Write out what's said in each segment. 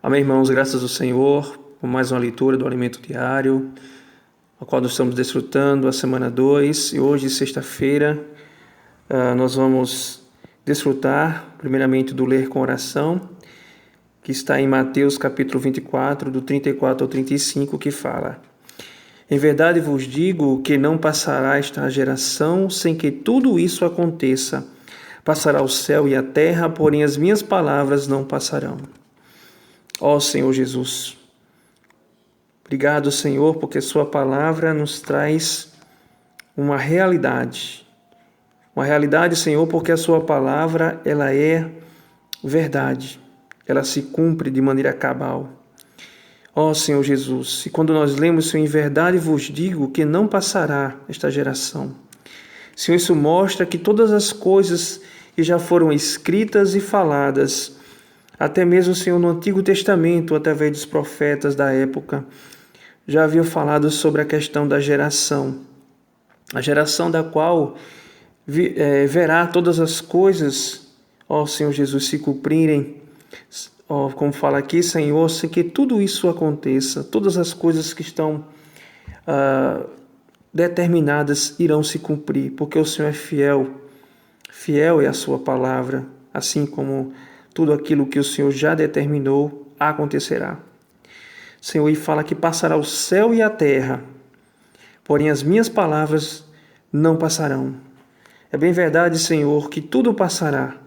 Amém, irmãos, graças ao Senhor por mais uma leitura do Alimento Diário, a qual nós estamos desfrutando a semana 2, e hoje, sexta-feira, nós vamos desfrutar primeiramente do Ler com Oração, que está em Mateus capítulo 24, do 34 ao 35, que fala: Em verdade vos digo que não passará esta geração sem que tudo isso aconteça. Passará o céu e a terra, porém as minhas palavras não passarão. Ó Senhor Jesus, obrigado, Senhor, porque Sua palavra nos traz uma realidade. Uma realidade, Senhor, porque a Sua palavra, ela é verdade. Ela se cumpre de maneira cabal. Ó Senhor Jesus, e quando nós lemos, Senhor, em verdade vos digo que não passará esta geração. Senhor, isso mostra que todas as coisas que já foram escritas e faladas, até mesmo, Senhor, no Antigo Testamento, através dos profetas da época, já haviam falado sobre a questão da geração. A geração da qual verá todas as coisas, ó Senhor Jesus, se cumprirem. Ó, como fala aqui, Senhor, sem que tudo isso aconteça, todas as coisas que estão determinadas irão se cumprir, porque o Senhor é fiel. Fiel é a Sua palavra, assim como tudo aquilo que o Senhor já determinou acontecerá. Senhor, e fala que passará o céu e a terra, porém as minhas palavras não passarão. É bem verdade, Senhor, que tudo passará,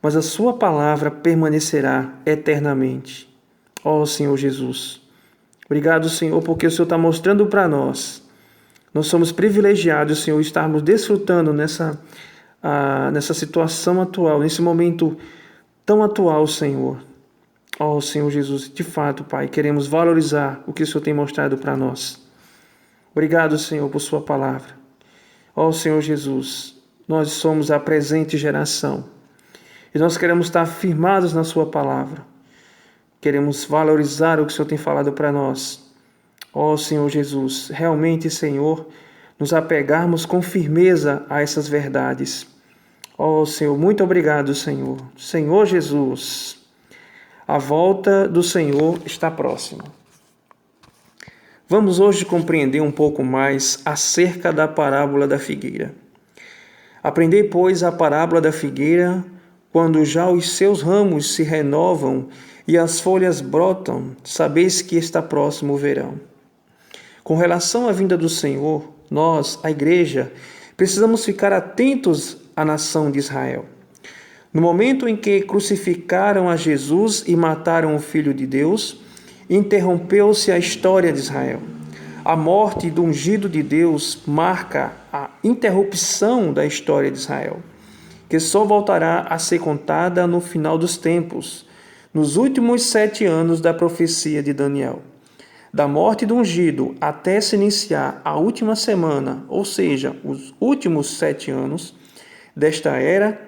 mas a Sua palavra permanecerá eternamente. Ó Senhor Jesus, obrigado, Senhor, porque o Senhor está mostrando para nós. Nós somos privilegiados, Senhor, estarmos desfrutando nessa situação atual, nesse momento tão atual, Senhor. Ó Senhor Jesus, de fato, Pai, queremos valorizar o que o Senhor tem mostrado para nós. Obrigado, Senhor, por Sua palavra. Ó Senhor Jesus, nós somos a presente geração e nós queremos estar firmados na Sua palavra. Queremos valorizar o que o Senhor tem falado para nós. Ó Senhor Jesus, realmente, Senhor, nos apegarmos com firmeza a essas verdades. Ó Senhor, muito obrigado, Senhor. Senhor Jesus, a volta do Senhor está próxima. Vamos hoje compreender um pouco mais acerca da parábola da figueira. Aprendei, pois, a parábola da figueira, quando já os seus ramos se renovam e as folhas brotam, sabeis que está próximo o verão. Com relação à vinda do Senhor, nós, a igreja, precisamos ficar atentos à nação de Israel. No momento em que crucificaram a Jesus e mataram o Filho de Deus, interrompeu-se a história de Israel. A morte do ungido de Deus marca a interrupção da história de Israel, que só voltará a ser contada no final dos tempos, nos últimos 7 anos da profecia de Daniel. Da morte do ungido até se iniciar a última semana, ou seja, os últimos 7 anos desta era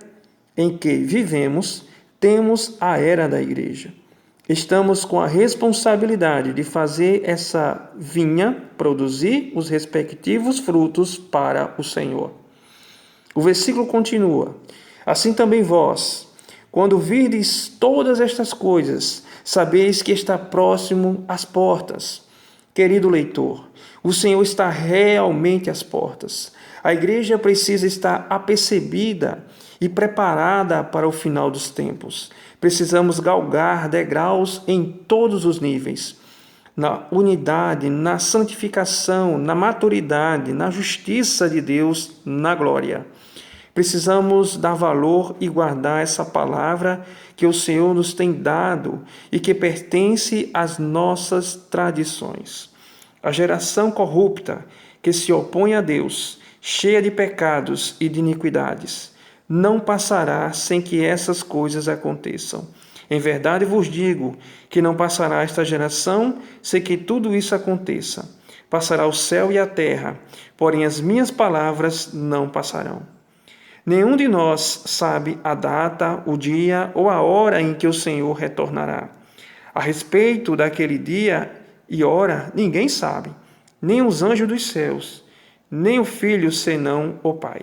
em que vivemos, temos a era da igreja. Estamos com a responsabilidade de fazer essa vinha produzir os respectivos frutos para o Senhor. O versículo continua: Assim também vós, quando virdes todas estas coisas, sabeis que está próximo às portas. Querido leitor, o Senhor está realmente às portas. A igreja precisa estar apercebida e preparada para o final dos tempos. Precisamos galgar degraus em todos os níveis. Na unidade, na santificação, na maturidade, na justiça de Deus, na glória. Precisamos dar valor e guardar essa palavra que o Senhor nos tem dado e que pertence às nossas tradições. A geração corrupta que se opõe a Deus, cheia de pecados e de iniquidades, não passará sem que essas coisas aconteçam. Em verdade vos digo que não passará esta geração sem que tudo isso aconteça. Passará o céu e a terra, porém as minhas palavras não passarão. Nenhum de nós sabe a data, o dia ou a hora em que o Senhor retornará. A respeito daquele dia e hora, ninguém sabe, nem os anjos dos céus, nem o Filho, senão o Pai.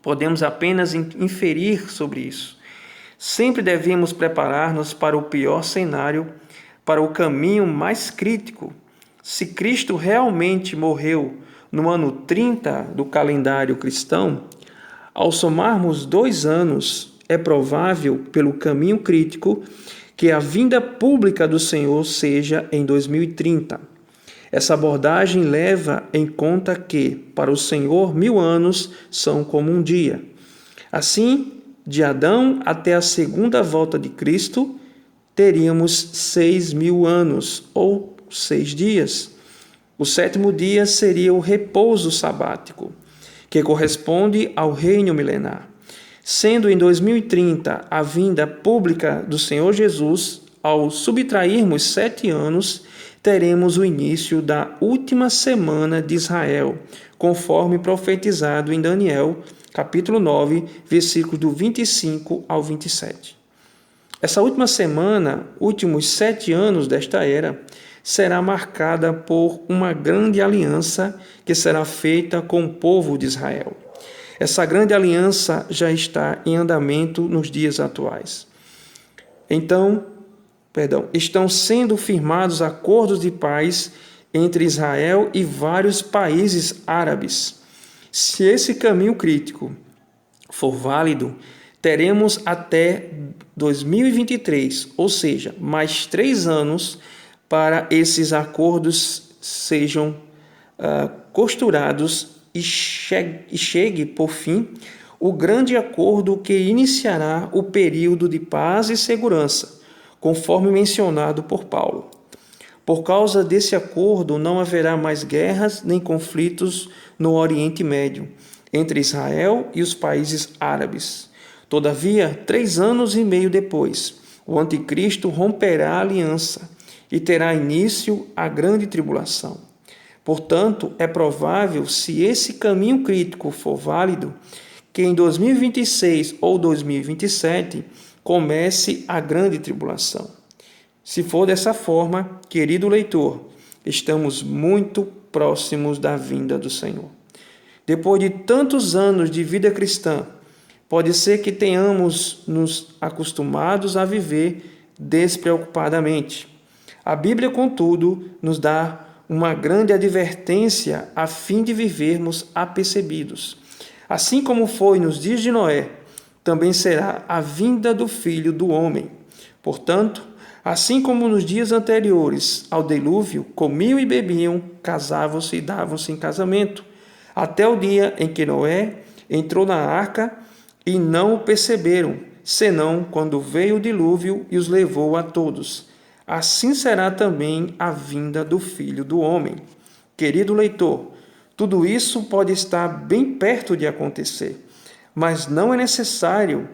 Podemos apenas inferir sobre isso. Sempre devemos preparar-nos para o pior cenário, para o caminho mais crítico. Se Cristo realmente morreu no ano 30 do calendário cristão, ao somarmos 2 anos, é provável, pelo caminho crítico, que a vinda pública do Senhor seja em 2030. Essa abordagem leva em conta que, para o Senhor, 1000 anos são como um dia. Assim, de Adão até a segunda volta de Cristo, teríamos 6.000 anos, ou 6 dias. O 7º dia seria o repouso sabático, que corresponde ao reino milenar. Sendo em 2030 a vinda pública do Senhor Jesus, ao subtrairmos 7 anos, teremos o início da última semana de Israel, conforme profetizado em Daniel, capítulo 9, versículos do 25 ao 27. Essa última semana, últimos 7 anos desta era, será marcada por uma grande aliança que será feita com o povo de Israel. Essa grande aliança já está em andamento nos dias atuais. Estão sendo firmados acordos de paz entre Israel e vários países árabes. Se esse caminho crítico for válido, teremos até 2023, ou seja, mais 3 anos, para esses acordos sejam costurados e chegue, por fim, o grande acordo que iniciará o período de paz e segurança, conforme mencionado por Paulo. Por causa desse acordo, não haverá mais guerras nem conflitos no Oriente Médio, entre Israel e os países árabes. Todavia, 3 anos e meio depois, o anticristo romperá a aliança e terá início a grande tribulação. Portanto, é provável, se esse caminho crítico for válido, que em 2026 ou 2027 comece a grande tribulação. Se for dessa forma, querido leitor, estamos muito próximos da vinda do Senhor. Depois de tantos anos de vida cristã, pode ser que tenhamos nos acostumados a viver despreocupadamente. A Bíblia, contudo, nos dá uma grande advertência a fim de vivermos apercebidos. Assim como foi nos dias de Noé, também será a vinda do Filho do Homem. Portanto, assim como nos dias anteriores ao dilúvio, comiam e bebiam, casavam-se e davam-se em casamento, até o dia em que Noé entrou na arca e não o perceberam, senão quando veio o dilúvio e os levou a todos. Assim será também a vinda do Filho do Homem. Querido leitor, tudo isso pode estar bem perto de acontecer, mas não é necessário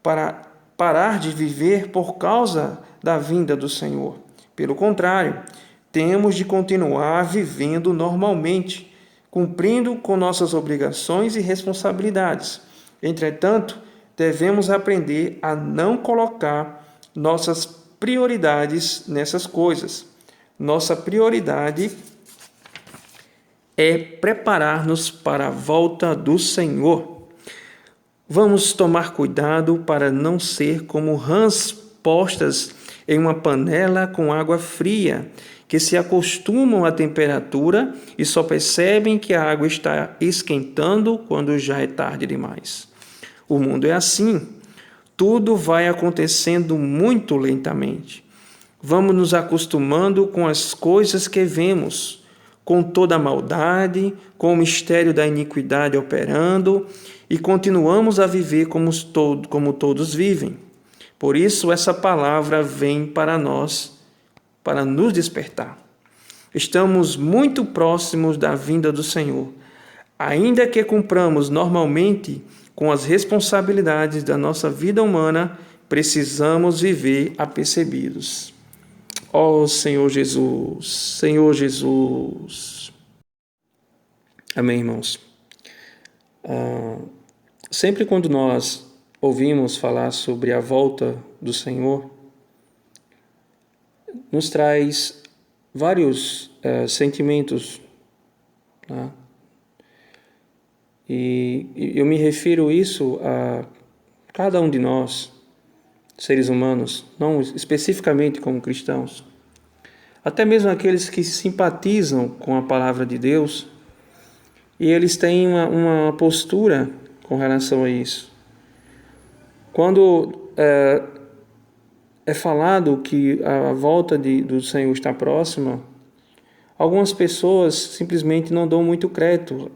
para parar de viver por causa da vinda do Senhor. Pelo contrário, temos de continuar vivendo normalmente, cumprindo com nossas obrigações e responsabilidades. Entretanto, devemos aprender a não colocar nossas prioridades nessas coisas. Nossa prioridade é preparar-nos para a volta do Senhor. Vamos tomar cuidado para não ser como rãs postas em uma panela com água fria, que se acostumam à temperatura e só percebem que a água está esquentando quando já é tarde demais. O mundo é assim. Tudo vai acontecendo muito lentamente. Vamos nos acostumando com as coisas que vemos, com toda a maldade, com o mistério da iniquidade operando, e continuamos a viver como todos vivem. Por isso, essa palavra vem para nós, para nos despertar. Estamos muito próximos da vinda do Senhor. Ainda que cumpramos normalmente com as responsabilidades da nossa vida humana, precisamos viver apercebidos. Ó Senhor Jesus, Senhor Jesus. Amém, irmãos. Sempre quando nós ouvimos falar sobre a volta do Senhor, nos traz vários sentimentos, tá? E eu me refiro isso a cada um de nós, seres humanos, não especificamente como cristãos. Até mesmo aqueles que simpatizam com a palavra de Deus, e eles têm uma postura com relação a isso. Quando é falado que a volta do Senhor está próxima, algumas pessoas simplesmente não dão muito crédito.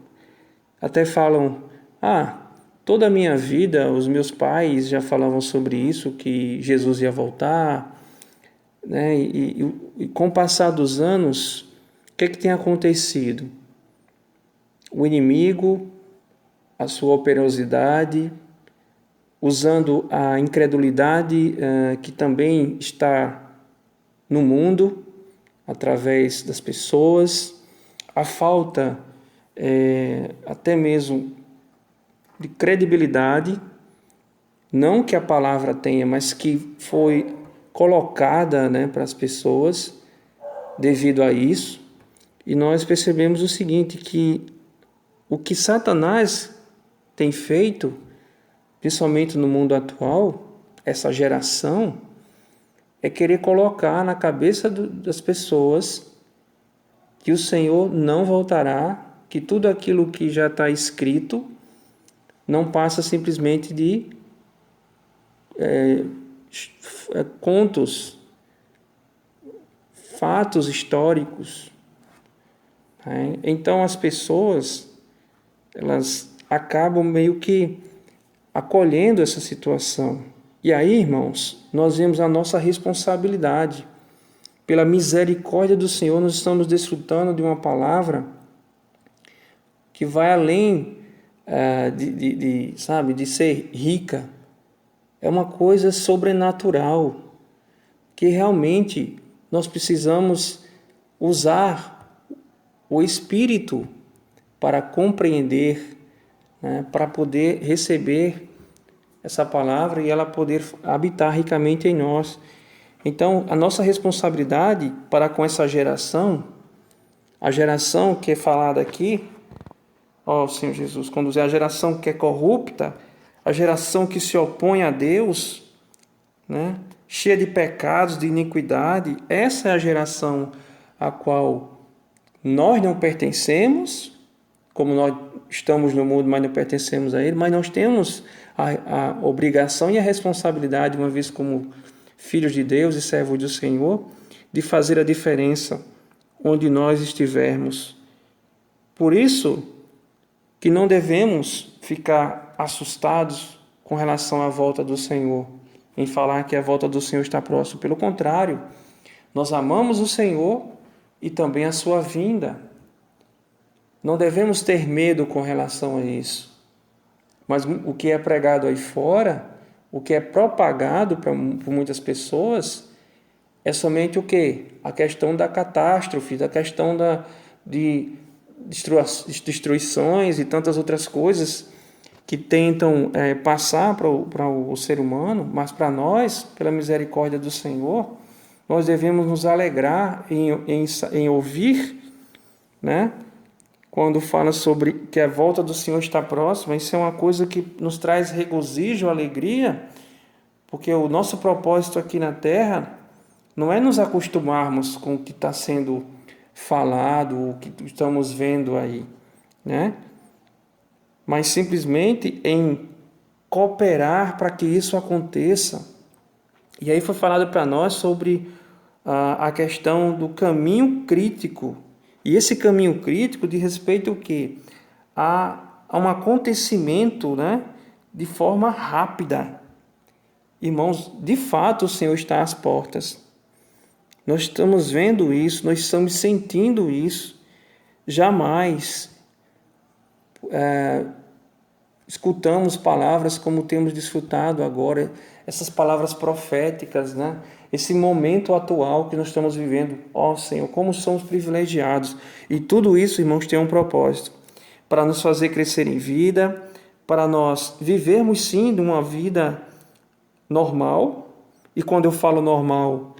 Até falam, toda a minha vida os meus pais já falavam sobre isso, que Jesus ia voltar, né? E com o passar dos anos, o que é que tem acontecido? O inimigo, a sua operosidade, usando a incredulidade que também está no mundo, através das pessoas, a falta até mesmo de credibilidade, não que a palavra tenha, mas que foi colocada, né, para as pessoas devido a isso. E nós percebemos o seguinte, que o que Satanás tem feito, principalmente no mundo atual, essa geração, é querer colocar na cabeça das pessoas que o Senhor não voltará, que tudo aquilo que já está escrito não passa simplesmente de contos, fatos históricos. Então as pessoas, elas acabam meio que acolhendo essa situação. E aí, irmãos, nós vemos a nossa responsabilidade. Pela misericórdia do Senhor, nós estamos desfrutando de uma palavra que vai além de ser rica. É uma coisa sobrenatural, que realmente nós precisamos usar o Espírito para compreender, né, para poder receber essa palavra e ela poder habitar ricamente em nós. Então, a nossa responsabilidade para com essa geração, a geração que é falada aqui, Senhor Jesus, quando é a geração que é corrupta, a geração que se opõe a Deus, né, cheia de pecados, de iniquidade, essa é a geração a qual nós não pertencemos, como nós estamos no mundo, mas não pertencemos a ele, mas nós temos a obrigação e a responsabilidade, uma vez como filhos de Deus e servos do Senhor, de fazer a diferença onde nós estivermos. Por isso que não devemos ficar assustados com relação à volta do Senhor, em falar que a volta do Senhor está próxima. Pelo contrário, nós amamos o Senhor e também a sua vinda. Não devemos ter medo com relação a isso. Mas o que é pregado aí fora, o que é propagado por muitas pessoas, é somente o quê? A questão da catástrofe, da questão de destruições e tantas outras coisas que tentam passar para o ser humano, mas para nós, pela misericórdia do Senhor, nós devemos nos alegrar em ouvir, né? Quando fala sobre que a volta do Senhor está próxima, isso é uma coisa que nos traz regozijo, alegria, porque o nosso propósito aqui na Terra não é nos acostumarmos com o que está sendo falado, o que estamos vendo aí, né? Mas simplesmente em cooperar para que isso aconteça. E aí foi falado para nós sobre a questão do caminho crítico. E esse caminho crítico diz respeito ao quê? A um acontecimento, né, de forma rápida. Irmãos, de fato o Senhor está às portas. Nós estamos vendo isso, nós estamos sentindo isso. Jamais escutamos palavras como temos desfrutado agora, essas palavras proféticas, né? Esse momento atual que nós estamos vivendo. Senhor, como somos privilegiados. E tudo isso, irmãos, tem um propósito. Para nos fazer crescer em vida, para nós vivermos sim de uma vida normal. E quando eu falo normal,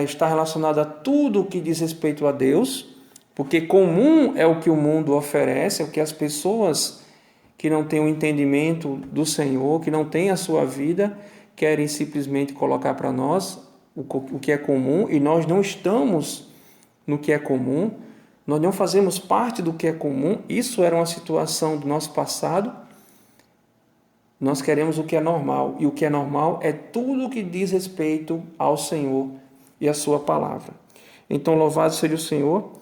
está relacionado a tudo o que diz respeito a Deus, porque comum é o que o mundo oferece, é o que as pessoas que não têm o entendimento do Senhor, que não têm a sua vida, querem simplesmente colocar para nós o que é comum, e nós não estamos no que é comum, nós não fazemos parte do que é comum. Isso era uma situação do nosso passado. Nós queremos o que é normal, e o que é normal é tudo que diz respeito ao Senhor e a sua palavra. Então, louvado seja o Senhor,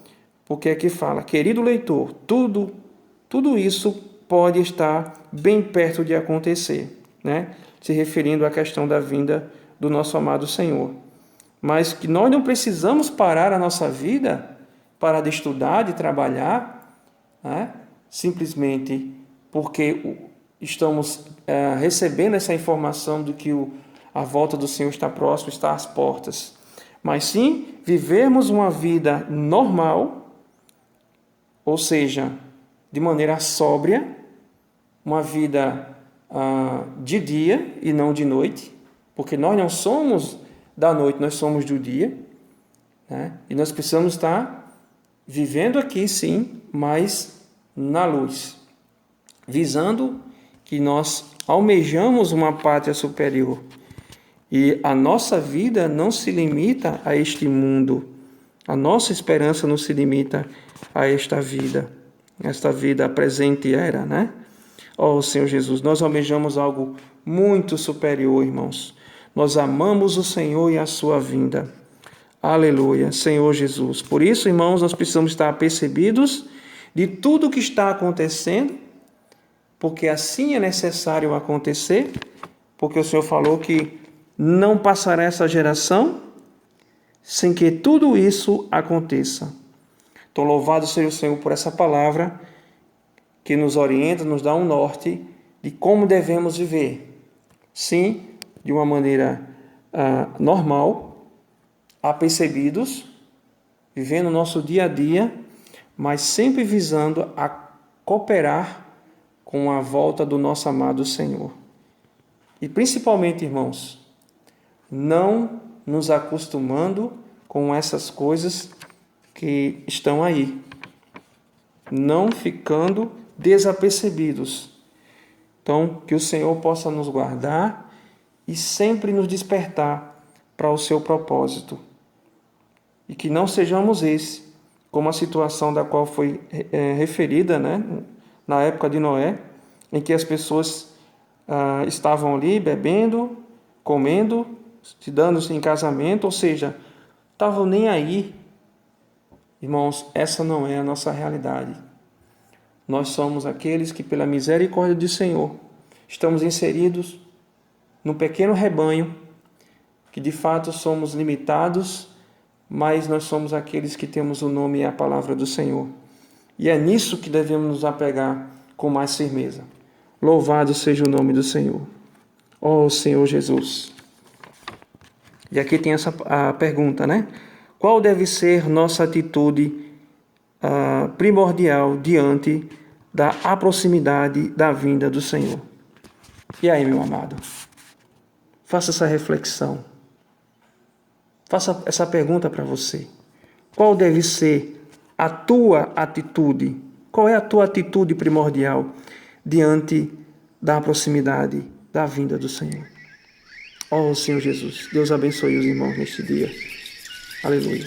porque aqui fala, querido leitor, tudo isso pode estar bem perto de acontecer, né? Se referindo à questão da vinda do nosso amado Senhor. Mas que nós não precisamos parar a nossa vida para de estudar, de trabalhar, né? Simplesmente porque estamos recebendo essa informação de que a volta do Senhor está próxima, está às portas. Mas sim, vivermos uma vida normal, ou seja, de maneira sóbria, uma vida de dia e não de noite, porque nós não somos da noite, nós somos do dia, né? E nós precisamos estar vivendo aqui, sim, mas na luz, visando que nós almejamos uma pátria superior. E a nossa vida não se limita a este mundo. A nossa esperança não se limita a esta vida presente era, né? Ó Senhor Jesus, nós almejamos algo muito superior, irmãos. Nós amamos o Senhor e a sua vinda. Aleluia, Senhor Jesus. Por isso, irmãos, nós precisamos estar apercebidos de tudo que está acontecendo, porque assim é necessário acontecer, porque o Senhor falou que não passará essa geração sem que tudo isso aconteça. Então, louvado seja o Senhor por essa palavra que nos orienta, nos dá um norte de como devemos viver. Sim, de uma maneira normal, apercebidos, vivendo o nosso dia a dia, mas sempre visando a cooperar com a volta do nosso amado Senhor. E principalmente, irmãos, não nos acostumando com essas coisas que estão aí, não ficando desapercebidos. Então, que o Senhor possa nos guardar e sempre nos despertar para o seu propósito. E que não sejamos esse, como a situação da qual foi referida, né, na época de Noé, em que as pessoas estavam ali bebendo, comendo, se dando-se em casamento, ou seja, estavam nem aí. Irmãos, essa não é a nossa realidade. Nós somos aqueles que, pela misericórdia do Senhor, estamos inseridos num pequeno rebanho, que de fato somos limitados, mas nós somos aqueles que temos o nome e a palavra do Senhor. E é nisso que devemos nos apegar com mais firmeza. Louvado seja o nome do Senhor. Ó Senhor Jesus. E aqui tem a pergunta, né? Qual deve ser nossa atitude primordial diante da proximidade da vinda do Senhor? E aí, meu amado? Faça essa reflexão. Faça essa pergunta para você. Qual deve ser a tua atitude? Qual é a tua atitude primordial diante da proximidade da vinda do Senhor? Ó Senhor Jesus, Deus abençoe os irmãos neste dia. Aleluia.